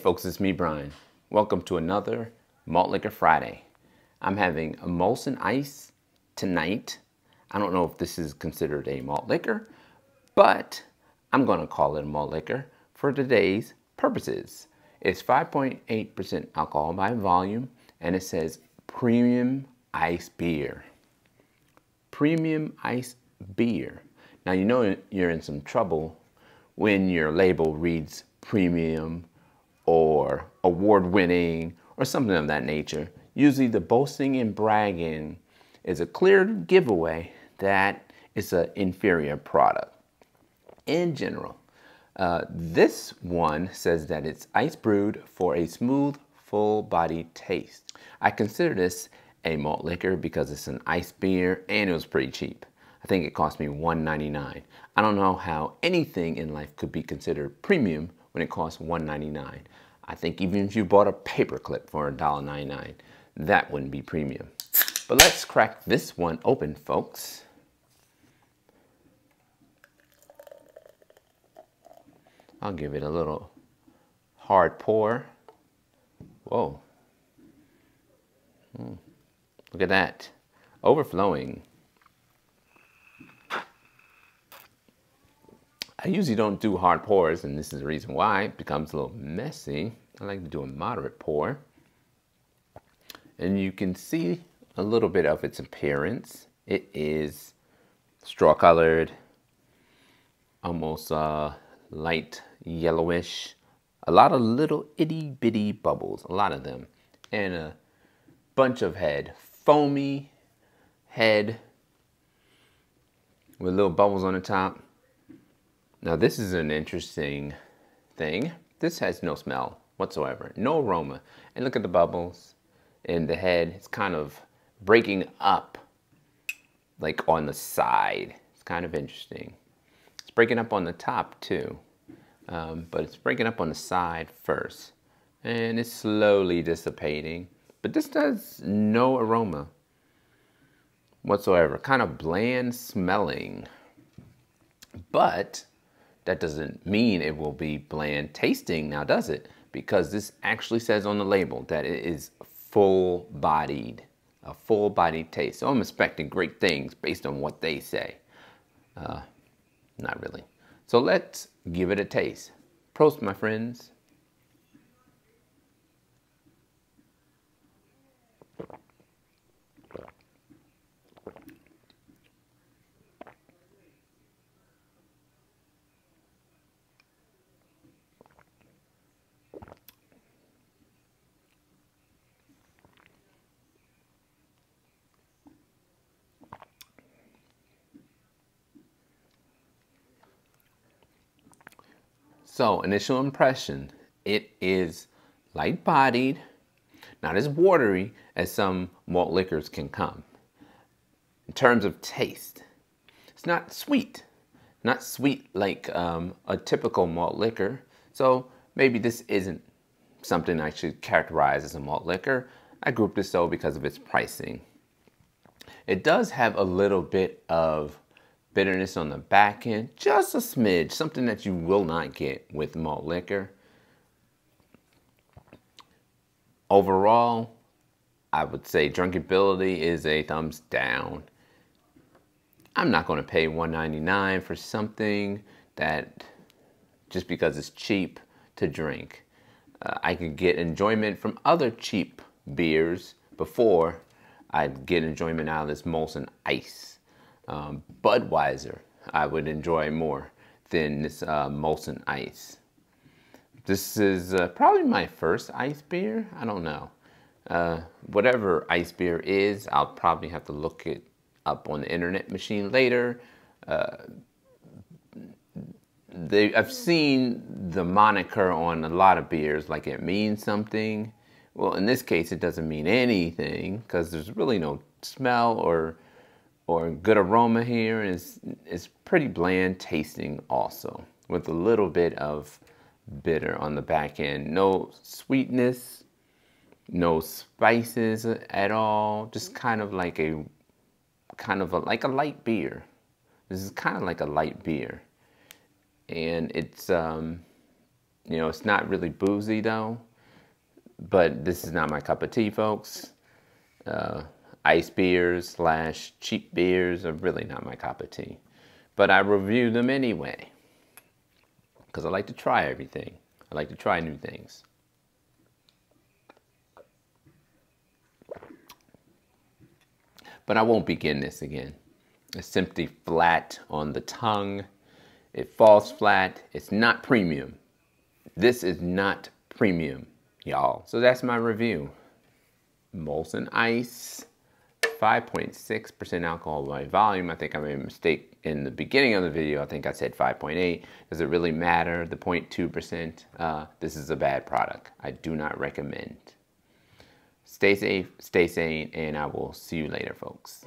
folks, it's me, Brian. Welcome to another Malt Liquor Friday. I'm having a Molson Ice tonight. I don't know if this is considered a malt liquor, but I'm going to call it a malt liquor for today's purposes. It's 5.8% alcohol by volume, and it says premium ice beer. Premium ice beer. Now you know you're in some trouble when your label reads premium or award-winning or something of that nature. Usually the boasting and bragging is a clear giveaway that it's an inferior product. In general, this one says that it's ice brewed for a smooth, full-bodied taste. I consider this a malt liquor because it's an ice beer and it was pretty cheap. I think it cost me $1.99. I don't know how anything in life could be considered premium when it costs $1.99. I think even if you bought a paperclip for $1.99, that wouldn't be premium. But let's crack this one open, folks. I'll give it a little hard pour. Whoa. Look at that. Overflowing. I usually don't do hard pours, and this is the reason why. It becomes a little messy. I like to do a moderate pour. And you can see a little bit of its appearance. It is straw colored, almost light yellowish. A lot of little itty bitty bubbles, a lot of them. And a bunch of head, foamy head with little bubbles on the top. Now this is an interesting thing. This has no smell whatsoever, no aroma. And look at the bubbles in the head. It's kind of breaking up like on the side. It's kind of interesting. It's breaking up on the top too, but it's breaking up on the side first. And it's slowly dissipating. But this does no aroma whatsoever. Kind of bland smelling. But that doesn't mean it will be bland tasting now, does it? Because this actually says on the label that it is full-bodied, a full-bodied taste. So I'm expecting great things based on what they say. Not really. So let's give it a taste. Prost, my friends. So, initial impression, it is light-bodied, not as watery as some malt liquors can come. In terms of taste, it's not sweet like a typical malt liquor. So maybe this isn't something I should characterize as a malt liquor. I grouped this so because of its pricing. It does have a little bit of bitterness on the back end, just a smidge, something that you will not get with malt liquor. Overall, I would say drinkability is a thumbs down. I'm not going to pay $1.99 for something that just because it's cheap to drink. I could get enjoyment from other cheap beers before I'd get enjoyment out of this Molson Ice. Budweiser I would enjoy more than this Molson Ice. This is probably my first ice beer. I don't know. Whatever ice beer is, I'll probably have to look it up on the internet machine later. I've seen the moniker on a lot of beers like it means something. Well, in this case, it doesn't mean anything because there's really no smell or good aroma here. It's pretty bland tasting also, with a little bit of bitter on the back end. No sweetness, no spices at all. Just kind of like a light beer. This is kind of like a light beer, and it's You know, it's not really boozy though, but this is not my cup of tea, folks. Ice beers / cheap beers are really not my cup of tea. But I review them anyway, because I like to try everything. I like to try new things. But I won't begin this again. It's simply flat on the tongue. It falls flat. It's not premium. This is not premium, y'all. So that's my review. Molson Ice, 5.6% alcohol by volume. I think I made a mistake in the beginning of the video. I think I said 5.8. Does it really matter, the 0.2%? This is a bad product. I do not recommend. Stay safe, stay sane, and I will see you later, folks.